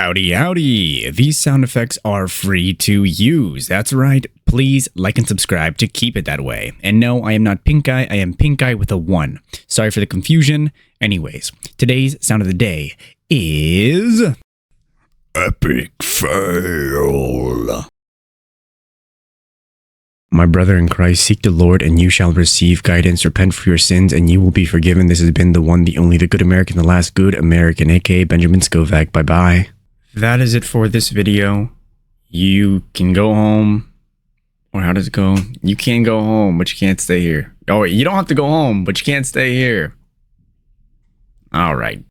Howdy, howdy. These sound effects are free to use. That's right. Please like and subscribe to keep it that way. And no, I am not Pink Eye. I am Pink Eye with a 1. Sorry for the confusion. Anyways, today's sound of the day is... Epic fail. My brother in Christ, seek the Lord and you shall receive guidance. Repent for your sins and you will be forgiven. This has been the one, the only, the good American, the last good American, aka Benjamin Scovach. Bye-bye. That is it for this video. You can go home. Or how does it go? You can go home, but you can't stay here. Oh, wait, you don't have to go home, but you can't stay here. All right.